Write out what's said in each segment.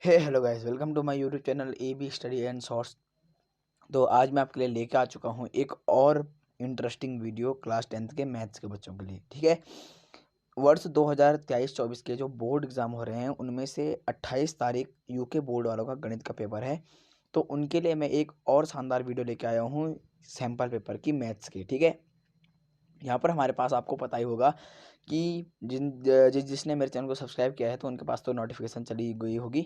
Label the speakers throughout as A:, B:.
A: Hey hello guys, welcome to my YouTube channel A B study and shorts. तो आज मैं आपके लिए लेके आ चुका हूँ एक और इंटरेस्टिंग वीडियो क्लास 10th के मैथ्स के बच्चों के लिए। ठीक है, वर्ष 2023-24 के जो बोर्ड एग्ज़ाम हो रहे हैं उनमें से 28 तारीख यूके बोर्ड वालों का गणित का पेपर है। तो उनके लिए मैं एक और शानदार वीडियो लेके आया हूँ सैम्पल पेपर की मैथ्स की। ठीक है, यहाँ पर हमारे पास आपको पता ही होगा कि जिसने मेरे चैनल को सब्सक्राइब किया है तो उनके पास तो नोटिफिकेशन चली गई होगी।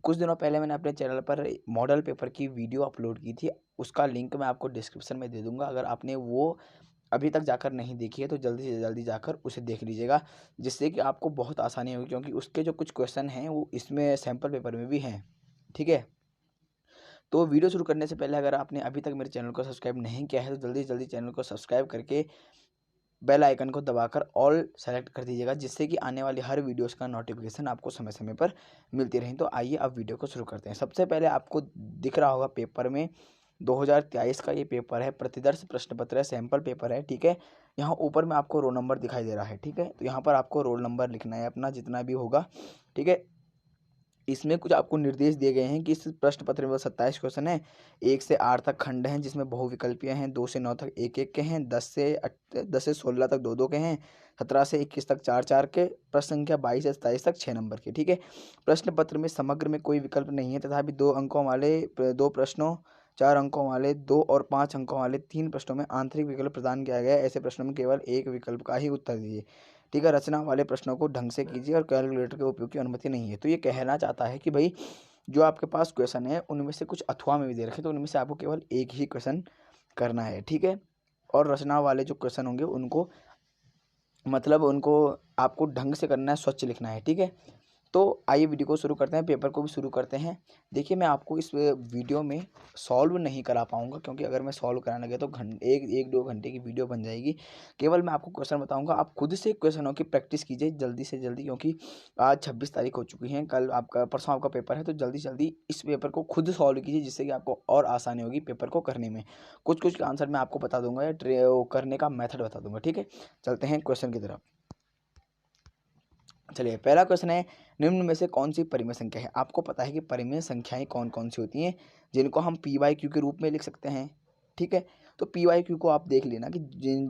A: कुछ दिनों पहले मैंने अपने चैनल पर मॉडल पेपर की वीडियो अपलोड की थी, उसका लिंक मैं आपको डिस्क्रिप्शन में दे दूंगा। अगर आपने वो अभी तक जाकर नहीं देखी है तो जल्दी से जल्दी जाकर उसे देख लीजिएगा, जिससे कि आपको बहुत आसानी होगी, क्योंकि उसके जो कुछ क्वेश्चन हैं वो इसमें सैम्पल पेपर में भी हैं। ठीक है, तो वीडियो शुरू करने से पहले अगर आपने अभी तक मेरे चैनल को सब्सक्राइब नहीं किया है तो जल्दी से जल्दी चैनल को सब्सक्राइब करके बेल आइकन को दबाकर ऑल सेलेक्ट कर दीजिएगा, जिससे कि आने वाली हर वीडियोस का नोटिफिकेशन आपको समय समय पर मिलती रहे। तो आइए अब वीडियो को शुरू करते हैं। सबसे पहले आपको दिख रहा होगा पेपर में 2023 का ये पेपर है, प्रतिदर्श प्रश्न पत्र है, सैम्पल पेपर है। ठीक है, यहाँ ऊपर में आपको रोल नंबर दिखाई दे रहा है। ठीक है, तो यहाँ पर आपको रोल नंबर लिखना है अपना जितना भी होगा। ठीक है, इसमें कुछ आपको निर्देश दिए गए हैं कि इस प्रश्न पत्र में 27 क्वेश्चन है, 1 से 8 तक खंड हैं जिसमें बहुविकल्पीय हैं, 2 से 9 तक एक एक के हैं, 10 से 16 तक दो दो के हैं, 17 से 21 तक चार चार के, प्रश्न संख्या 22 से 27 तक 6 नंबर के। ठीक है, प्रश्न पत्र में समग्र में कोई विकल्प नहीं है, तथापि 2 अंकों वाले दो प्रश्नों, 4 अंकों वाले 2 और 5 अंकों वाले 3 प्रश्नों में आंतरिक विकल्प प्रदान किया गया है। ऐसे प्रश्नों में केवल एक विकल्प का ही उत्तर दीजिए। ठीक है, रचना वाले प्रश्नों को ढंग से कीजिए और कैलकुलेटर के उपयोग की अनुमति नहीं है। तो ये कहना चाहता है कि भाई जो आपके पास क्वेश्चन है उनमें से कुछ अथवा में भी दे रखे, तो उनमें से आपको केवल एक ही क्वेश्चन करना है। ठीक है, और रचना वाले जो क्वेश्चन होंगे उनको मतलब उनको आपको ढंग से करना है, स्वच्छ लिखना है। ठीक है, तो आइए वीडियो को शुरू करते हैं, पेपर को भी शुरू करते हैं। देखिए, मैं आपको इस वीडियो में सॉल्व नहीं करा पाऊंगा, क्योंकि अगर मैं सॉल्व कराने लगे तो एक दो घंटे की वीडियो बन जाएगी। केवल मैं आपको क्वेश्चन बताऊंगा, आप खुद से क्वेश्चनों की प्रैक्टिस कीजिए जल्दी से जल्दी, क्योंकि आज 26 तारीख हो चुकी है, कल आपका परसों आपका पेपर है। तो जल्दी से जल्दी इस पेपर को खुद सॉल्व कीजिए, जिससे कि आपको और आसानी होगी पेपर को करने में। कुछ कुछ आंसर मैं आपको बता दूंगा या करने का मेथड बता दूंगा। ठीक है, चलते हैं क्वेश्चन की तरफ। चलिए, पहला क्वेश्चन है, निम्न में से कौन सी परिमेय संख्या है। आपको पता है कि परिमेय संख्याएं कौन कौन सी होती हैं जिनको हम पी वाई क्यू के रूप में लिख सकते हैं। ठीक है, तो पी वाई क्यू को आप देख लेना कि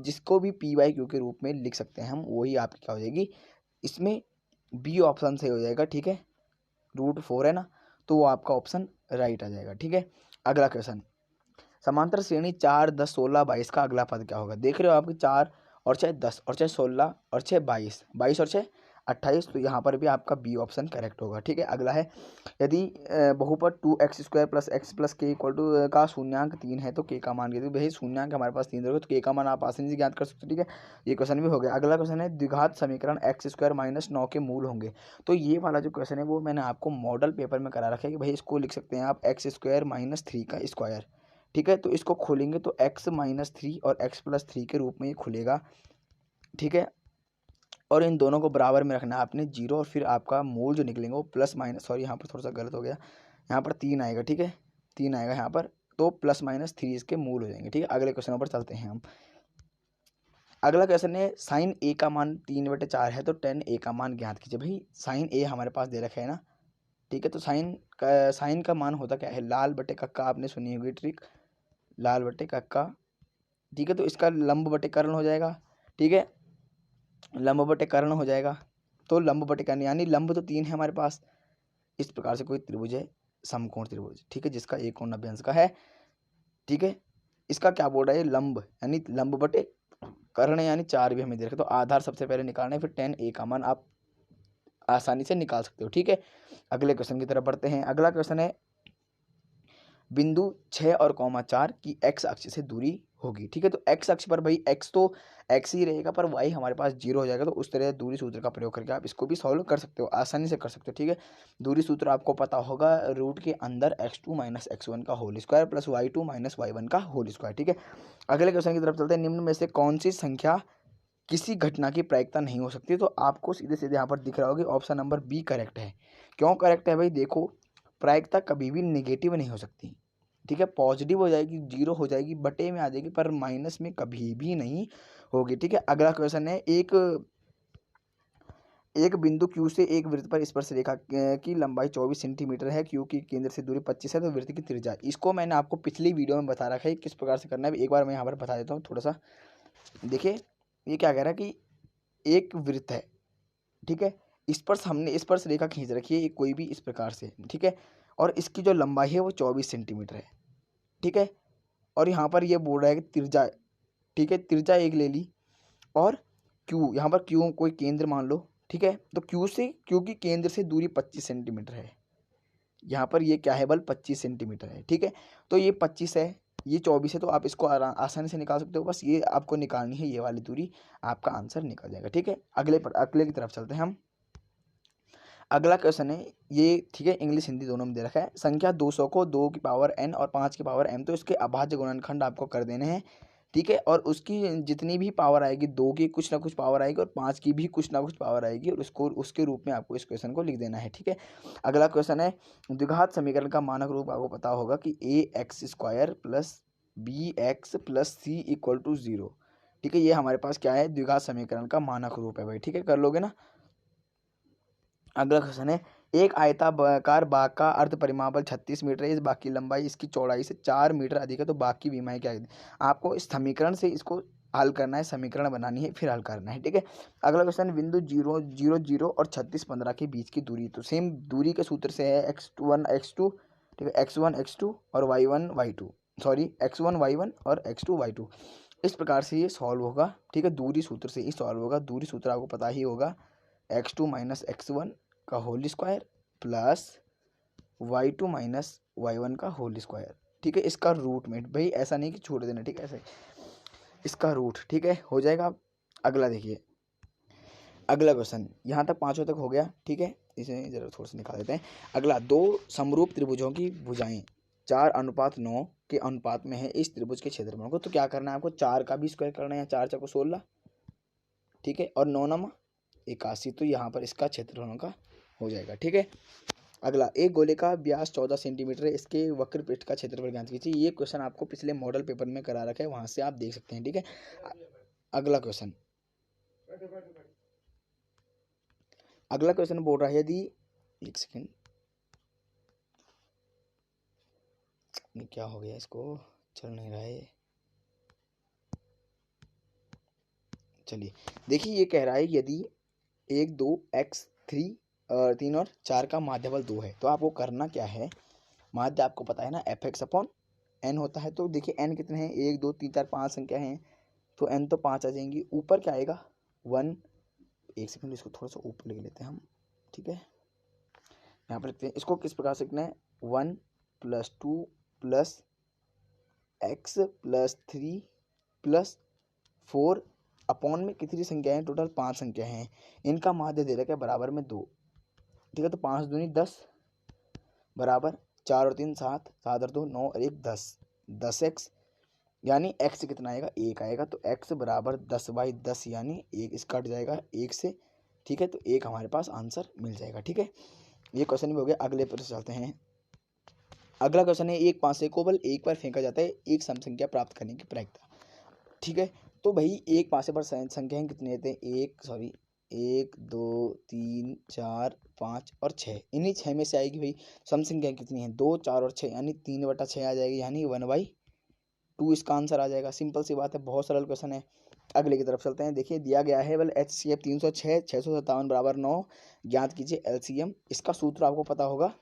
A: जिसको भी पी वाई क्यू के रूप में लिख सकते हैं हम, वही आपकी क्या हो जाएगी, इसमें बी ऑप्शन सही हो जाएगा। ठीक है, √4 है ना, तो वो आपका ऑप्शन राइट आ जाएगा। ठीक है, अगला क्वेश्चन, समांतर श्रेणी 4, 10, 16, 22 का अगला पद क्या होगा। देख रहे हो आपके 4 और चाहे 10 और चाहे 16 और चाहे 22, 22 और चाहे 28, तो यहाँ पर भी आपका बी ऑप्शन करेक्ट होगा। ठीक है, अगला है, यदि बहुपद 2x² + x + k = का शून्यांक 3 है तो k का मान, यदि भाई शून्यांक हमारे पास 3 होगा तो k का मान आप आसानी से ज्ञात कर सकते हो। ठीक है, ये क्वेश्चन भी हो गया। अगला क्वेश्चन है, द्विघात समीकरण x² - 9 के मूल होंगे। तो ये वाला जो क्वेश्चन है वो मैंने आपको मॉडल पेपर में करा रखा है कि भाई इसको लिख सकते हैं आप x² - 3 का स्क्वायर। ठीक है, तो इसको खोलेंगे तो x - 3 और x + 3 के रूप में ये खुलेगा। ठीक है, और इन दोनों को बराबर में रखना है आपने 0, और फिर आपका मूल जो निकलेंगे वो प्लस माइनस, सॉरी यहाँ पर थोड़ा सा गलत हो गया, यहाँ पर 3 आएगा। ठीक है, 3 आएगा यहाँ पर, तो +-3 इसके मूल हो जाएंगे। ठीक है, अगले क्वेश्चन पर चलते हैं हम। अगला क्वेश्चन है, साइन ए का मान 3/4 है तो tan a का मान ज्ञात कीजिए। भाई साइन ए हमारे पास दे रखा है ना। ठीक है, तो साइन का मान होता क्या है, लाल बटे कक्का, आपने सुनी होगी ट्रिक, लाल बटे कक्का। ठीक है, तो इसका लंब बटे कर्ण हो जाएगा। ठीक है, लंब बटे कर्ण हो जाएगा, तो लंब बटे कर्ण यानी लंब तो 3 है हमारे पास। इस प्रकार से कोई त्रिभुज है, समकोण त्रिभुज। ठीक है, जिसका एक कोण 90 अंश का है। ठीक है, इसका क्या बोल रहा है, लंब यानी लंब बटे कर्ण यानी 4 भी हमें दे रखा है, तो आधार सबसे पहले निकालना है, फिर tan a का मान आप आसानी से निकाल सकते हो। ठीक है, अगले क्वेश्चन की तरफ बढ़ते हैं। अगला क्वेश्चन है, बिंदु 6 और 4 की x अक्ष से दूरी होगी। ठीक है, तो x अक्ष पर भाई x तो x ही रहेगा, पर y हमारे पास 0 हो जाएगा, तो उस तरह दूरी सूत्र का प्रयोग करके आप इसको भी सॉल्व कर सकते हो, आसानी से कर सकते हो। ठीक है, दूरी सूत्र आपको पता होगा, रूट के अंदर x2 - x1 का होल स्क्वायर + y2 - y1 का होल स्क्वायर। ठीक है, अगले क्वेश्चन की तरफ चलते हैं। निम्न में से कौन सी संख्या किसी घटना की प्रायिकता नहीं हो सकती, तो आपको सीधे सीधे यहाँ पर दिख रहा होगा ऑप्शन नंबर बी करेक्ट है। क्यों करेक्ट है भाई, देखो, प्रायिकता कभी भी नेगेटिव नहीं हो सकती। ठीक है, पॉजिटिव हो जाएगी, 0 हो जाएगी, बटे में आ जाएगी, पर माइनस में कभी भी नहीं होगी। ठीक है, अगला क्वेश्चन है, एक एक बिंदु Q से एक वृत्त पर स्पर्श रेखा की लंबाई 24 सेंटीमीटर है, Q की केंद्र से दूरी 25 है, तो वृत्त की त्रिज्या, इसको मैंने आपको पिछली वीडियो में बता रखा है किस प्रकार से करना है। एक बार मैं यहाँ पर बता देता हूँ थोड़ा सा। देखिए ये क्या कह रहा है कि एक वृत्त है, ठीक है, हमने स्पर्श रेखा खींच रखी है कोई भी इस प्रकार से, ठीक है, और इसकी जो लंबाई है वो 24 सेंटीमीटर है, ठीक है, और यहाँ पर ये बोल रहा है कि त्रिज्या, ठीक है, त्रिज्या एक ले ली, और Q यहाँ पर Q कोई केंद्र मान लो, ठीक है, तो Q की केंद्र से दूरी 25 सेंटीमीटर है। यहाँ पर ये क्या है बल 25 सेंटीमीटर है, ठीक है, तो ये 25 है, ये 24 है, तो आप इसको आसानी से निकाल सकते हो। बस ये आपको निकालनी है, ये वाली दूरी, आपका आंसर निकल जाएगा, ठीक है। अगले की तरफ चलते हैं हम। अगला क्वेश्चन है ये, ठीक है, इंग्लिश हिंदी दोनों में दे रखा है। संख्या 200 को 2 की पावर n और 5 की पावर m, तो इसके अभाज्य गुणनखंड आपको कर देने हैं, ठीक है, और उसकी जितनी भी पावर आएगी, 2 की कुछ ना कुछ पावर आएगी और 5 की भी कुछ ना कुछ पावर आएगी, और उसको उसके रूप में आपको इस क्वेश्चन को लिख देना है, ठीक है। अगला क्वेश्चन है, द्विघात समीकरण का मानक रूप आपको पता होगा कि ax² plus bx plus c equal to 0, ठीक है, ये हमारे पास क्या है, द्विघात समीकरण का मानक रूप है भाई, ठीक है, कर लोगे ना। अगला क्वेश्चन है, एक आयताकार बाग का अर्ध परिमापल 36 मीटर है, इस बाग की लंबाई इसकी चौड़ाई से 4 मीटर अधिक है, तो बाग की विमाएं क्या है। आपको इस समीकरण से इसको हल करना है, समीकरण बनानी है, फिर हल करना है, ठीक है। अगला क्वेश्चन, बिंदु 0 0 0 और 36 15 के बीच की दूरी, तो सेम दूरी के सूत्र से है x1 x2, ठीक है, x1 x2 और y1 y2, sorry x1 y1 और x2 y2, इस प्रकार से ये सॉल्व होगा, ठीक है, दूरी सूत्र से ही सॉल्व होगा। दूरी सूत्र आपको पता ही होगा, x2 माइनस x1 का whole square plus y2 minus y1 का होल स्क्वायर, ठीक है, इसका रूट में, भाई ऐसा नहीं कि छोड़ देना, ठीक है, ऐसे इसका रूट, ठीक है, हो जाएगा। अगला देखिए, अगला क्वेश्चन, यहाँ तक पांचों तक हो गया, ठीक है, इसे जरा थोड़ा सा निकाल देते हैं। अगला, दो समरूप त्रिभुजों की भुजाएं 4:9 के अनुपात में है, इस त्रिभुज के क्षेत्रफल को, तो क्या करना है आपको, 4 का भी स्क्वायर करना है, 4 4 16, ठीक है, और 9 9 81, तो यहाँ पर इसका क्षेत्रफल का हो जाएगा, ठीक है। अगला, एक गोले का व्यास 14 सेंटीमीटर है, इसके वक्र पृष्ठ का क्षेत्रफल ज्ञात कीजिए। ये क्वेश्चन आपको पिछले मॉडल पेपर में करा रखा है, वहां से आप देख सकते हैं, ठीक है। अगला क्वेश्चन, बोल रहा है, यदि एक सेकेंड, क्या हो गया, इसको चल नहीं रहा है, चलिए देखिए, ये कह रहा है यदि 1 2 x 3 और 4 का माध्यफल 2 है, तो आपको करना क्या है, माध्य आपको पता है ना, fx/n होता है, तो देखिए n कितने हैं, 1 2 3 4 5 संख्या हैं, तो n तो 5 आ जाएंगी, ऊपर क्या आएगा 1, एक सेकंड इसको थोड़ा सा ऊपर ले लेते हैं हम, ठीक है, यहाँ पर लिखते हैं, इसको किस प्रकार से लिखना है, 1 + 2 + x + 3 + 4 अपॉन में कितनी संख्याएं, टोटल 5 संख्या हैं, इनका माध्य दे रखा है बराबर में 2, ठीक है, तो 5 दूनी 10 बराबर 4 और 3 7, 7 और 2 9 और 1 10, 10x, यानी x कितना आएगा, 1 आएगा, तो x बराबर 10/10, यानी 1 इस कट जाएगा 1 से, ठीक है, तो 1 हमारे पास आंसर मिल जाएगा, ठीक है। ये क्वेश्चन भी हो गया। अगले पर चलते हैं। अगला क्वेश्चन है, एक पासे को बल एक बार फेंका जाता है, एक सम संख्या प्राप्त करने की प्रायिकता, ठीक है, तो भाई एक पासे पर संख्याएं कितने होते हैं, 1 2 3 4 5 और 6, इन्हीं 6 में से आएगी भाई सम संख्या कितनी है, 2 4 और 6, यानी 3/6 आ जाएगी, यानी 1/2 इसका आंसर आ जाएगा। सिंपल सी बात है, बहुत सरल क्वेश्चन है। अगले की तरफ चलते हैं। देखिए दिया गया है बल HCF 306 657 बराबर 9, ज्ञात कीजिए LCM। इसका सूत्र आपको पता होगा,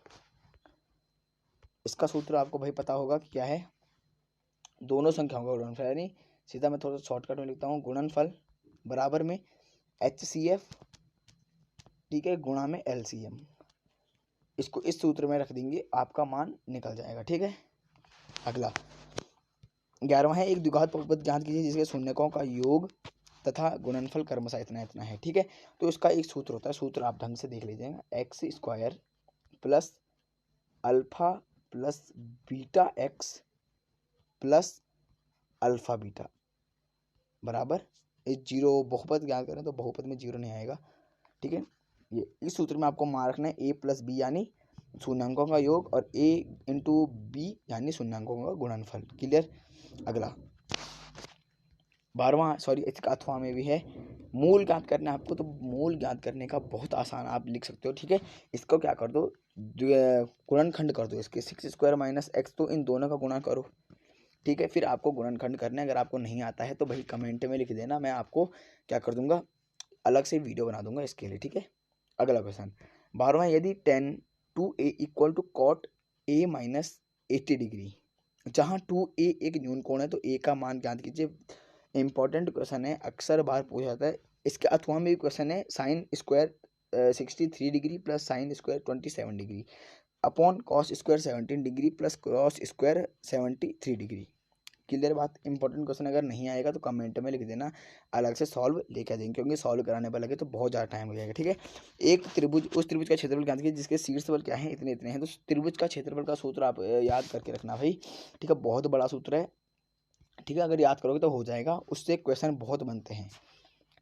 A: इसका सूत्र आपको भाई पता होगा कि क्या है, दोनों संख्याओं का गुणनफल, यानी सीधा मैं थोड़ा सा शॉर्टकट में लिखता हूँ, गुणनफल बराबर में HCF, ठीक है, गुणा में LCM, इसको इस सूत्र में रख देंगे, आपका मान निकल जाएगा, ठीक है। अगला 11वां है, एक द्विघात बहुपद ज्ञात कीजिए जिसके शून्यकों का योग तथा गुणनफल क्रमशः इतना इतना है, ठीक है। तो इसका एक सूत्र होता है, सूत्र आप ढंग से देख लीजिएगा, x² plus alpha plus beta x plus alpha beta बराबर, ये जीरो, बहुपद ज्ञात करें तो बहुपद में जीरो नहीं आएगा, ठीक है। ये इस सूत्र में आपको मान रखना है a प्लस बी यानी शून्यांकों का योग, और a इंटू बी यानी शून्यांकों का गुणनफल, क्लियर। अगला इसका अथवा में भी है मूल ज्ञात करना है आपको। तो मूल ज्ञात करने का बहुत आसान आप लिख सकते हो, ठीक है। इसको क्या कर दो, गुणनखंड कर दो इसके, 6² माइनस एक्स, तो इन दोनों का गुणा करो, ठीक है। फिर आपको गुणनखंड करना है। अगर आपको नहीं आता है तो भाई कमेंट में लिख देना, मैं आपको क्या कर दूंगा, अलग से वीडियो बना दूंगा इसके लिए, ठीक है। अगला क्वेश्चन 12वां, यदि tan 2a equal to cot a minus 80 degree, जहाँ 2a एक न्यून कोण है तो a का मान ज्ञात कीजिए। इंपॉर्टेंट क्वेश्चन है, अक्सर बार पूछा जाता है। इसके अथवा में भी क्वेश्चन है, sine square 63 degree plus sine square 27 degree upon cos square 17 degree plus cos square 73 degree. Clear बात। इंपॉर्टेंट क्वेश्चन अगर नहीं आएगा तो कमेंट में लिख देना, अलग से सॉल्व लेके आ देंगे, क्योंकि सॉल्व कराने पर लगे तो बहुत ज़्यादा टाइम हो जाएगा, ठीक है। एक त्रिभुज, उस त्रिभुज का क्षेत्रफल ज्ञात कीजिए जिसके शीर्ष बल क्या है, इतने इतने हैं। तो त्रिभुज का क्षेत्रफल का सूत्र आप याद करके रखना भाई, ठीक है। बहुत बड़ा सूत्र है, ठीक है। अगर याद करोगे तो हो जाएगा, उससे क्वेश्चन बहुत बनते हैं,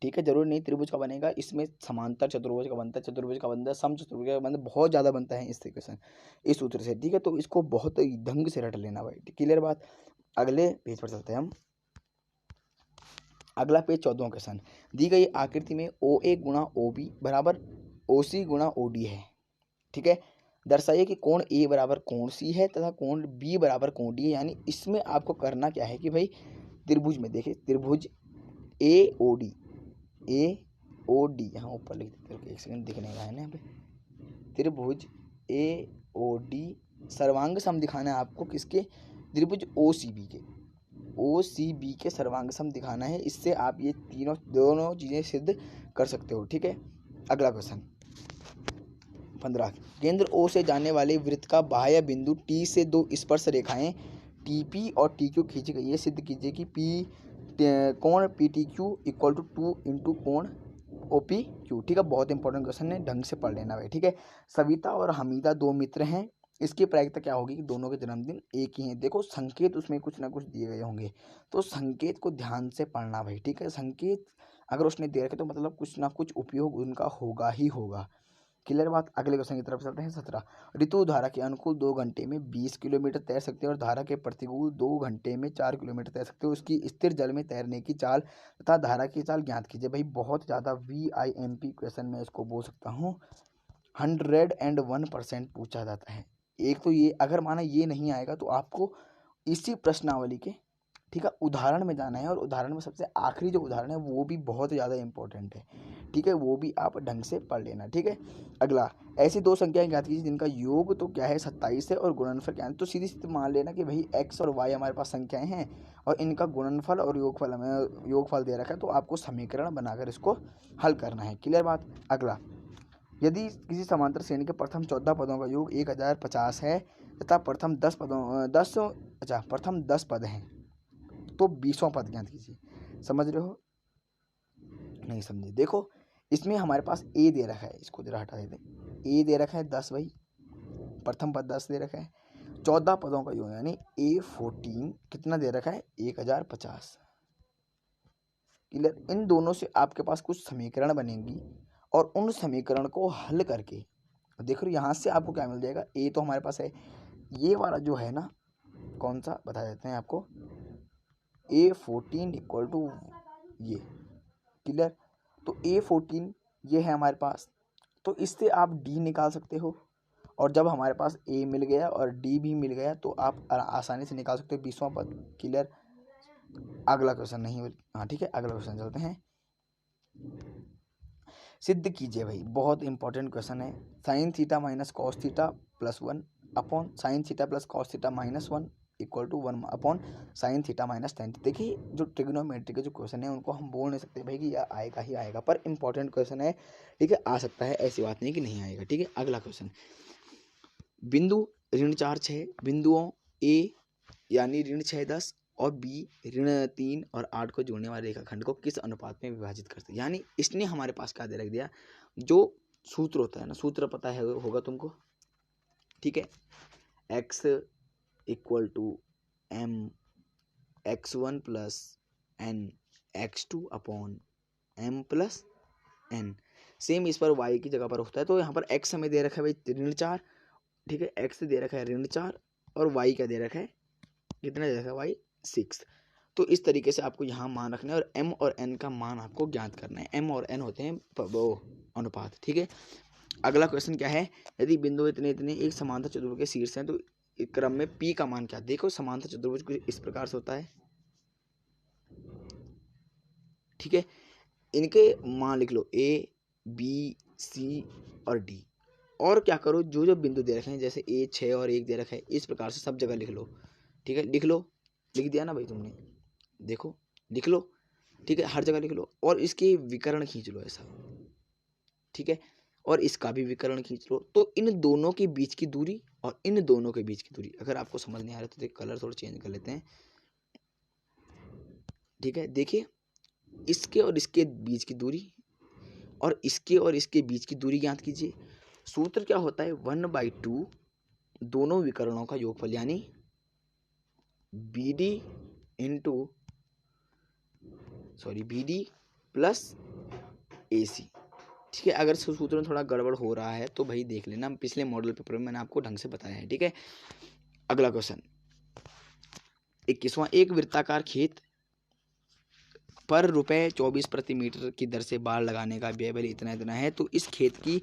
A: ठीक है। जरूर नहीं त्रिभुज का बनेगा, इसमें समांतर चतुर्भुज का बनता है, चतुर्भुज का बनता है, सम चतुर्भुज का बनता है, बहुत ज़्यादा बनता है इससे क्वेश्चन, इस सूत्र से, ठीक है। तो इसको बहुत ढंग से रट लेना भाई, क्लियर बात। अगले पेज पर चलते हैं हम। अगला पेज 14वां क्वेश्चन, दी गई आकृति में OA गुणा OB बराबर OC गुणा OD है, ठीक है। दर्शाइए कि कोण A बराबर कोण C है तथा कोण B बराबर कोण D है। यानी इसमें आपको करना क्या है कि भाई त्रिभुज में देखिए, त्रिभुज AOD, यहाँ ऊपर लिख देते हैं, एक सेकंड दिखने का है ना यहाँ पे। त्रिभुज AOD सर्वांग सम दिखाना है आपको, किसके, त्रिभुज OCB के सर्वांग सम दिखाना है। इससे आप ये दोनों चीज़ें सिद्ध कर सकते हो, ठीक है। अगला क्वेश्चन 15, केंद्र O से जाने वाले वृत्त का बाह्य बिंदु T से दो स्पर्श रेखाएं TP और TQ खींची गई है। सिद्ध कीजिए कि कोण PTQ इक्वल टू 2 इंटू कोण OPQ, ठीक है। बहुत इंपॉर्टेंट क्वेश्चन है, ढंग से पढ़ लेना भाई, ठीक है। सविता और हमीदा दो मित्र हैं, इसकी प्रायिकता क्या होगी कि दोनों के जन्मदिन एक ही हैं। देखो संकेत उसमें कुछ ना कुछ दिए गए होंगे, तो संकेत को ध्यान से पढ़ना भाई, ठीक है। संकेत अगर उसने दे रखे तो मतलब कुछ ना कुछ उपयोग उनका होगा ही होगा, क्लियर बात। अगले क्वेश्चन की तरफ चलते हैं। 17, ऋतु धारा के अनुकूल 2 घंटे में 20 किलोमीटर तैर सकते हैं और धारा के प्रतिकूल 2 घंटे में 4 किलोमीटर तैर सकते हो। उसकी स्थिर जल में तैरने की चाल तथा धारा की चाल ज्ञात कीजिए। भाई बहुत ज़्यादा VIMP क्वेश्चन में इसको बोल सकता हूँ, 101% पूछा जाता है। एक तो ये अगर माना ये नहीं आएगा तो आपको इसी प्रश्नावली के, ठीक है, उदाहरण में जाना है, और उदाहरण में सबसे आखिरी जो उदाहरण है वो भी बहुत ज़्यादा इंपॉर्टेंट है, ठीक है। वो भी आप ढंग से पढ़ लेना, ठीक है। अगला, ऐसी दो संख्याएं ज्ञात कीजिए जिनका योग तो क्या है 27 है और गुणनफल क्या है। तो सीधी सीधी मान लेना कि भाई x और y हमारे पास संख्याएं हैं और इनका गुणनफल और योगफल हमें योगफल दे रखा है, तो आपको समीकरण बनाकर इसको हल करना है, क्लियर बात। अगला, यदि किसी समांतर श्रेणी के प्रथम 14 पदों का योग 1050 है तथा प्रथम 10 पद हैं तो 20वां पद ज्ञात कीजिए। समझ रहे हो, नहीं समझे। देखो इसमें हमारे पास A दे रखा है, इसको जरा हटा देते हैं। A दे रखा है 10 भाई, प्रथम पद 10 दे रखा है। 14 पदों का योग यानी A14 कितना दे रखा है 1050। क्लियर। इन दोनों से आपके पास कुछ समीकरण बनेंगी और उन समीकरण को हल करके देखो यहाँ से आपको क्या मिल जाएगा। A तो हमारे पास है, ये वाला जो है ना कौन सा बता देते हैं आपको, A14 इक्वल टू ये, क्लियर। तो A14 ये है हमारे पास, तो इससे आप D निकाल सकते हो, और जब हमारे पास A मिल गया और D भी मिल गया तो आप आसानी से निकाल सकते हो 20वां पद, क्लियर। अगला क्वेश्चन नहीं, हाँ ठीक है, अगला क्वेश्चन चलते हैं। सिद्ध कीजिए भाई, बहुत इंपॉर्टेंट क्वेश्चन है। Sine theta minus cos theta plus 1 upon sine theta plus cos theta minus 1 equal to 1 upon sine theta minus tan. देखिए जो ट्रिग्नोमेट्री के जो क्वेश्चन है उनको हम बोल नहीं सकते भाई कि यह आएगा ही आएगा, पर इंपॉर्टेंट क्वेश्चन है, ठीक है, आ सकता है, ऐसी बात नहीं कि नहीं आएगा, ठीक है। अगला क्वेश्चन, बिंदु ऋण 4 6 बिंदुओं A यानी ऋण 6 10 और B ऋण 3 और 8 को जोड़ने वाले रेखाखंड को किस अनुपात में विभाजित करते हैं। यानी इसने हमारे पास क्या दे रख दिया, जो सूत्र होता है ना, सूत्र पता है होगा तुमको, ठीक है। x equal to m x1 plus n x2 upon m plus n। Same इस पर y की जगह पर होता है। तो यहाँ पर x हमें दे रखा है भाई ऋण 4, ठीक है, x दे रखा है ऋण 4 और y क्या दे रखा है, कितना दे रखा है y 6। तो इस तरीके से आपको यहाँ मान रखना है और m और n का मान आपको ज्ञात करना है। m और n होते हैं वो अनुपात, ठीक है। अगला क्वेश्चन क्या है, यदि बिंदु इतने इतने एक समांतर चतुर्भुज के शीर्ष हैं तो क्रम में p का मान क्या। देखो समांतर चतुर्भुज कुछ इस प्रकार से होता है, ठीक है। इनके मान लिख लो a b c और d, और क्या करो जो जो बिंदु दे रखे हैं जैसे a 6 और 1 दे रखा है, इस प्रकार से सब जगह लिख लो, ठीक है। लिख लो, लिख दिया ना भाई तुमने, देखो लिख लो, ठीक है, हर जगह लिख लो और इसके विकर्ण खींच लो ऐसा, ठीक है, और इसका भी विकर्ण खींच लो। तो इन दोनों के बीच की दूरी और इन दोनों के बीच की दूरी, अगर आपको समझ नहीं आ रहा तो कलर थोड़ा चेंज कर लेते हैं, ठीक है। देखिए इसके और इसके बीच की दूरी और इसके और इसके बीच की दूरी ज्ञात कीजिए। सूत्र क्या होता है, 1/2 दोनों विकर्णों का योगफल यानी BD प्लस AC, ठीक है। अगर सूत्र में थोड़ा गड़बड़ हो रहा है तो भाई देख लेना, पिछले मॉडल पेपर में मैंने आपको ढंग से बताया है, ठीक है। अगला क्वेश्चन 21वां, एक वृत्ताकार खेत पर ₹24 प्रति मीटर की दर से बाड़ लगाने का व्यय भले इतना इतना है, तो इस खेत की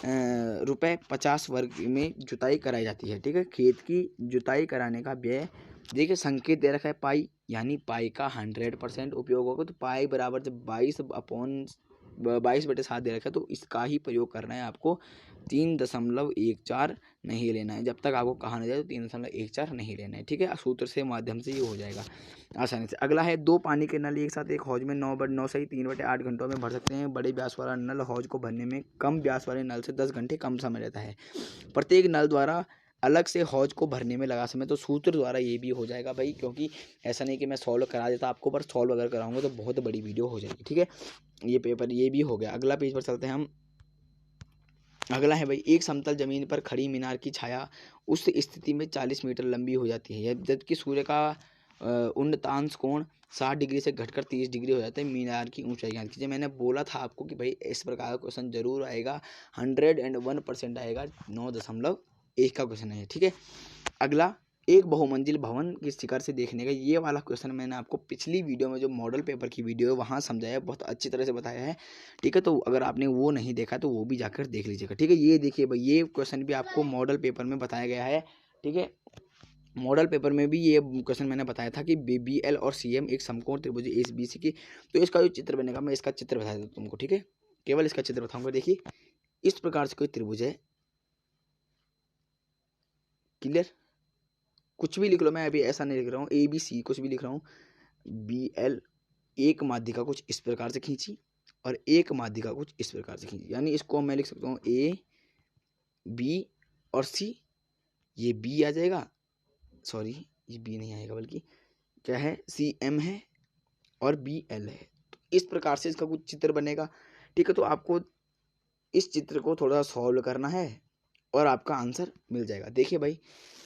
A: ₹50 वर्ग में जुताई कराई जाती है, ठीक है। खेत की जुताई कराने का व्यय, देखिए संकेत दे रखा है पाई, यानी पाई का 100% उपयोग होगा, तो पाई बराबर जब 22/7 दे रखा है तो इसका ही प्रयोग करना है आपको, 3.14 नहीं लेना है। जब तक आपको कहा नहीं जाए तो 3.14 नहीं लेना है, ठीक है। सूत्र से माध्यम से ये हो जाएगा आसानी से। अगला है, 2 पानी के नल एक साथ एक हौज में 9/9 सही 3/8 घंटों में भर सकते हैं। बड़े व्यास वाला नल हौज को भरने में कम व्यास वाले नल से 10 घंटे कम समय लेता है। प्रत्येक नल द्वारा अलग से हौज को भरने में लगा समय, तो सूत्र द्वारा ये भी हो जाएगा भाई, क्योंकि ऐसा नहीं कि मैं सॉल्व करा देता आपको, पर सॉल्व अगर कराऊंगा तो बहुत बड़ी वीडियो हो जाएगी, ठीक है। ये पेपर ये भी हो गया। अगला पेज पर चलते हैं हम। अगला है भाई, एक समतल जमीन पर खड़ी मीनार की छाया उस स्थिति में 40 मीटर लंबी हो जाती है जबकि सूर्य का उन्नतांश कोण 60 डिग्री से घटकर 30 डिग्री हो जाता है। मीनार की ऊंचाई ज्ञात कीजिए। मैंने बोला था आपको कि भाई इस प्रकार का क्वेश्चन जरूर आएगा, 101% आएगा, 9.1 का क्वेश्चन है, ठीक है। अगला, एक बहुमंजिल भवन की शिखर से देखने का, ये वाला क्वेश्चन मैंने आपको पिछली वीडियो में जो मॉडल पेपर की वीडियो है वहाँ समझाया, बहुत अच्छी तरह से बताया है, ठीक है। तो अगर आपने वो नहीं देखा तो वो भी जाकर देख लीजिएगा, ठीक है। ये देखिए भाई, ये क्वेश्चन भी आपको मॉडल पेपर में बताया गया है, ठीक है। मॉडल पेपर में भी ये क्वेश्चन मैंने बताया था कि BBL और CM एक समकोण त्रिभुज ABC की, तो इसका जो चित्र बनेगा, मैं इसका चित्र बता देता हूँ तुमको, ठीक है। केवल इसका चित्र बताऊंगा। देखिए इस प्रकार से कोई त्रिभुज है, क्लियर, कुछ भी लिख लो, मैं अभी ऐसा नहीं लिख रहा हूँ, ABC कुछ भी लिख रहा हूँ। BL एक माध्यिका कुछ इस प्रकार से खींची और एक माध्यिका कुछ इस प्रकार से खींची, यानी इसको मैं लिख सकता हूँ A B और C, ये B आ जाएगा, सॉरी ये B नहीं आएगा, बल्कि क्या है, CM है और BL है। तो इस प्रकार से इसका कुछ चित्र बनेगा, ठीक है। तो आपको इस चित्र को थोड़ा सॉल्व करना है और आपका आंसर मिल जाएगा। देखिए भाई,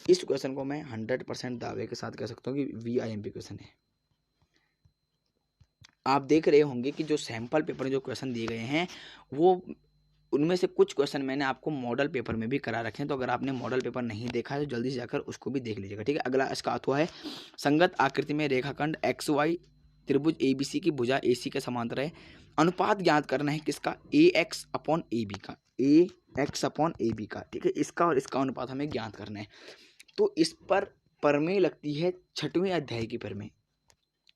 A: इस क्वेश्चन को मैं 100% दावे के साथ कह सकता हूँ कि VIMP क्वेश्चन है। आप देख रहे होंगे कि जो सैंपल पेपर में जो क्वेश्चन दिए गए हैं वो, उनमें से कुछ क्वेश्चन मैंने आपको मॉडल पेपर में भी करा रखे हैं, तो अगर आपने मॉडल पेपर नहीं देखा है तो जल्दी से जाकर उसको भी देख लीजिएगा, ठीक है। अगला इसका अथवा है, संगत आकृति में रेखाखंड XY त्रिभुज ABC की भुजा AC के समांतर है, अनुपात ज्ञात करना है किसका, AX/AB का, AX/AB का, ठीक है। इसका और इसका अनुपात हमें ज्ञात करना है। तो इस पर प्रमेय लगती है 6वें अध्याय की प्रमेय,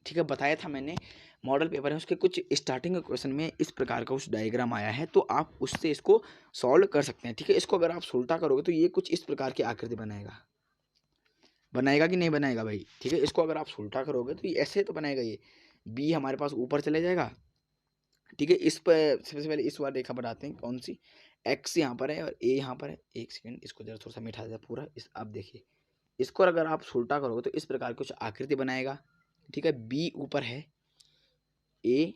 A: ठीक है। बताया था मैंने मॉडल पेपर है, उसके कुछ स्टार्टिंग क्वेश्चन में इस प्रकार का कुछ डायग्राम आया है, तो आप उससे इसको सॉल्व कर सकते हैं, ठीक है। इसको अगर आप उल्टा करोगे तो ये कुछ इस प्रकार की आकृति बनाएगा कि नहीं बनाएगा भाई, ठीक है। इसको अगर आप उल्टा करोगे तो ये ऐसे तो बनाएगा, ये B हमारे पास ऊपर चले जाएगा, ठीक है। इस पर सबसे पहले इस बार रेखा बनाते हैं, कौन सी, X यहाँ पर है और A यहाँ पर है। एक सेकेंड, इसको जरा थोड़ा सा मिटा दिया पूरा, इस आप देखिए, इसको अगर आप उल्टा करोगे तो इस प्रकार कुछ आकृति बनाएगा, ठीक है। B ऊपर है, A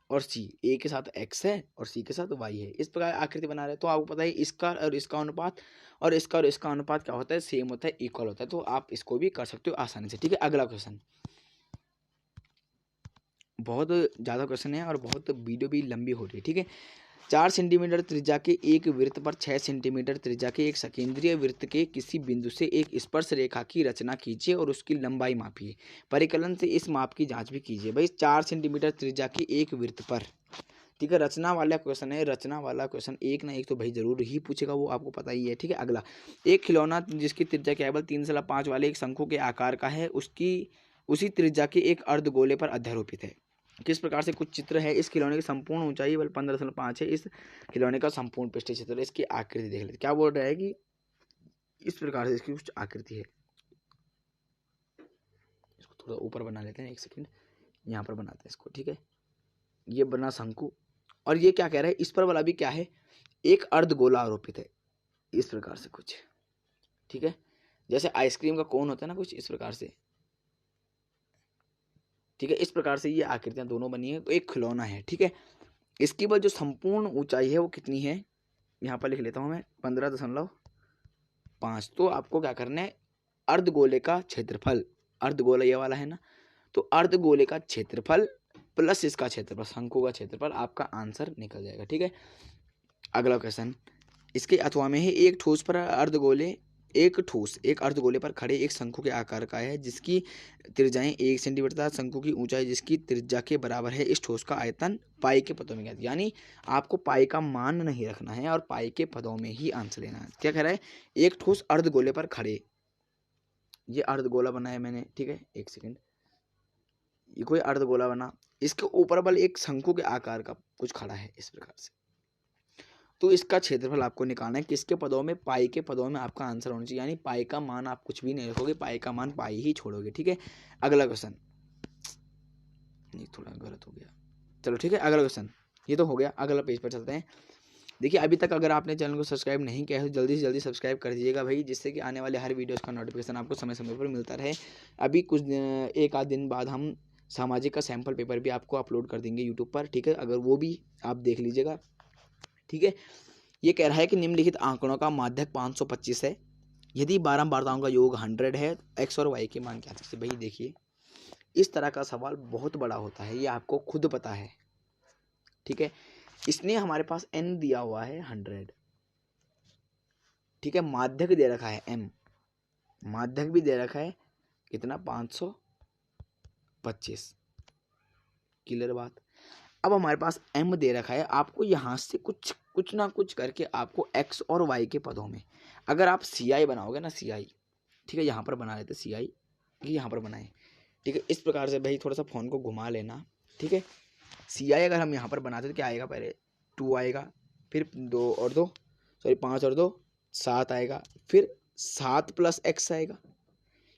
A: और C, A के साथ X है और C के साथ Y है, इस प्रकार आकृति बना रहे हैं। तो आपको पता है इसका और इसका अनुपात और इसका अनुपात क्या होता है, सेम होता है, इक्वल होता है। तो आप इसको भी कर सकते हो आसानी से, ठीक है। अगला क्वेश्चन, बहुत ज़्यादा क्वेश्चन है और बहुत वीडियो भी लंबी हो रही है, ठीक है। 4 सेंटीमीटर त्रिज्या के एक वृत्त पर 6 सेंटीमीटर त्रिज्या के एक सकेंद्रीय वृत्त के किसी बिंदु से एक स्पर्श रेखा की रचना कीजिए और उसकी लंबाई मापिए। परिकलन से इस माप की जांच भी कीजिए। भाई 4 सेंटीमीटर त्रिज्या के एक वृत्त पर, ठीक है, रचना वाला क्वेश्चन है। रचना वाला क्वेश्चन एक ना एक तो भाई जरूर ही पूछेगा, वो आपको पता ही है। ठीक है, अगला, एक खिलौना जिसकी त्रिज्या केवल 3/5 वाले एक शंकु के आकार का है, उसी त्रिज्या के एक अर्धगोले पर अध्यारोपित है। किस प्रकार से कुछ चित्र है। इस खिलौने की संपूर्ण ऊंचाई 15.5 है। इस खिलौने का संपूर्ण पृष्ठीय क्षेत्र, इसकी आकृति देख लेते। क्या बोल रहा है कि इस प्रकार से इसकी कुछ आकृति है। इसको थोड़ा ऊपर बना लेते हैं, एक सेकंड, यहाँ पर बनाते हैं इसको। ठीक है, ये बना शंकु, और ये क्या कह रहा है, इस पर वाला भी क्या है, एक अर्धगोला आरोपित है, इस प्रकार से कुछ। ठीक है, जैसे आइसक्रीम का कोन होता है ना, कुछ इस प्रकार से। ठीक है, इस प्रकार से ये आकृतियां दोनों बनी है, तो एक खिलौना है। ठीक है, इसकी वह जो संपूर्ण ऊंचाई है वो कितनी है, यहाँ पर लिख लेता हूं मैं, 15.5। तो आपको क्या करना है, अर्धगोले का क्षेत्रफल, अर्धगोला ये वाला है ना, तो अर्धगोले का क्षेत्रफल प्लस इसका क्षेत्रफल, शंकु का क्षेत्रफल, आपका आंसर निकल जाएगा। ठीक है, अगला क्वेश्चन, इसके अथवा में है, एक ठोस एक अर्धगोले पर खड़े एक शंकु के आकार का है, जिसकी त्रिज्याएं 1 सेंटीमीटर तथा शंकु की ऊंचाई जिसकी त्रिज्या के बराबर है। इस ठोस का आयतन पाई के पदों में ज्ञात। यानी आपको पाई का मान नहीं रखना है और पाई के पदों में ही आंसर लेना है। क्या कह रहा है, एक ठोस अर्धगोले पर खड़े, ये अर्धगोला बना है मैंने। ठीक है, एक सेकेंड, ये कोई अर्धगोला बना, इसके ऊपर बल एक शंकु के आकार का कुछ खड़ा है इस प्रकार से, तो इसका क्षेत्रफल आपको निकालना है। किसके पदों में, पाई के पदों में आपका आंसर होना चाहिए। यानी पाई का मान आप कुछ भी नहीं रखोगे, पाई का मान पाई ही छोड़ोगे। ठीक है, अगला क्वेश्चन, नहीं थोड़ा गलत हो गया, चलो ठीक है, अगला क्वेश्चन, ये तो हो गया। अगला पेज पर चलते हैं। देखिए, अभी तक अगर आपने चैनल को सब्सक्राइब नहीं किया है तो जल्दी से जल्दी सब्सक्राइब कर दीजिएगा भाई, जिससे कि आने वाले हर वीडियोस का नोटिफिकेशन आपको समय समय पर मिलता रहे। अभी कुछ एक आध दिन बाद हम सामाजिक का सैम्पल पेपर भी आपको अपलोड कर देंगे यूट्यूब पर। ठीक है, अगर वो भी आप देख लीजिएगा। ठीक है, ये कह रहा है कि निम्नलिखित आंकड़ों का माध्यक 525 है। यदि 12 वार्ताओं का योग 100 है, एक्स और वाई के मान क्या है। भाई देखिए, इस तरह का सवाल बहुत बड़ा होता है, ये आपको खुद पता है। ठीक है, इसने हमारे पास n दिया हुआ है 100। ठीक है, माध्यक दे रखा है m, माध्यक भी दे रखा है कितना, 525। क्लियर बात। अब हमारे पास m दे रखा है, आपको यहाँ से कुछ ना कुछ करके आपको x और y के पदों में, अगर आप ci बनाओगे ना, ci, ठीक है, यहाँ पर बना लेते ci, यहाँ पर बनाए। ठीक है, इस प्रकार से भाई थोड़ा सा फोन को घुमा लेना। ठीक है, ci अगर हम यहाँ पर बनाते तो क्या आएगा, पहले 2 आएगा, फिर 5 और 2 7 आएगा, फिर 7 + x आएगा।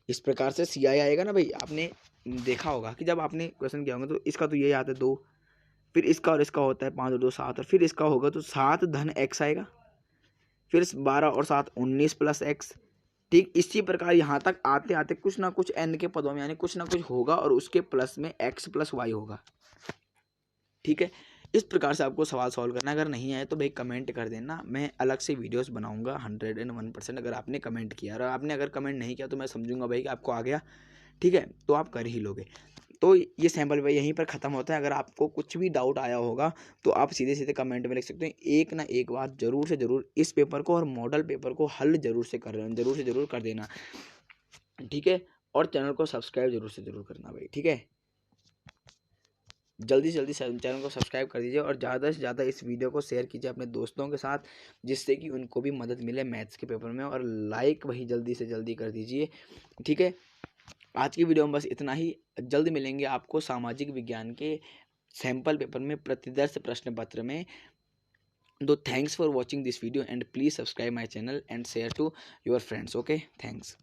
A: इस प्रकार से ci आएगा ना भाई। आपने देखा होगा कि जब आपने क्वेश्चन किया होगा तो इसका तो ये आता है 2, फिर इसका और इसका होता है 5 और 2 7, और फिर इसका होगा तो 7 धन x आएगा, फिर 12 और 7 19 + x। ठीक इसी प्रकार यहाँ तक आते आते कुछ ना कुछ n के पदों में, यानी कुछ ना कुछ होगा और उसके प्लस में x + y होगा। ठीक है, इस प्रकार से आपको सवाल सॉल्व करना है। अगर नहीं आए तो भाई कमेंट कर देना, मैं अलग से वीडियोस बनाऊंगा 101%। अगर आपने कमेंट किया, और आपने अगर कमेंट नहीं किया तो मैं समझूंगा भाई कि आपको आ गया। ठीक है, तो आप कर ही लोगे। तो ये सैम्पल भाई यहीं पर ख़त्म होता है। अगर आपको कुछ भी डाउट आया होगा तो आप सीधे सीधे कमेंट में लिख सकते हैं। एक ना एक बार जरूर से जरूर इस पेपर को और मॉडल पेपर को हल जरूर से जरूर कर देना। ठीक है, और चैनल को सब्सक्राइब जरूर से जरूर करना भाई। ठीक है, जल्दी से जल्दी चैनल को सब्सक्राइब कर दीजिए और ज़्यादा से ज़्यादा इस वीडियो को शेयर कीजिए अपने दोस्तों के साथ, जिससे कि उनको भी मदद मिले मैथ्स के पेपर में। और लाइक वही जल्दी से जल्दी कर दीजिए। ठीक है, आज की वीडियो में बस इतना ही। जल्द मिलेंगे आपको सामाजिक विज्ञान के सैम्पल पेपर में प्रतिदर्श प्रश्न पत्र में। तो thanks for watching this video and please subscribe my channel and share to your friends. Okay, thanks.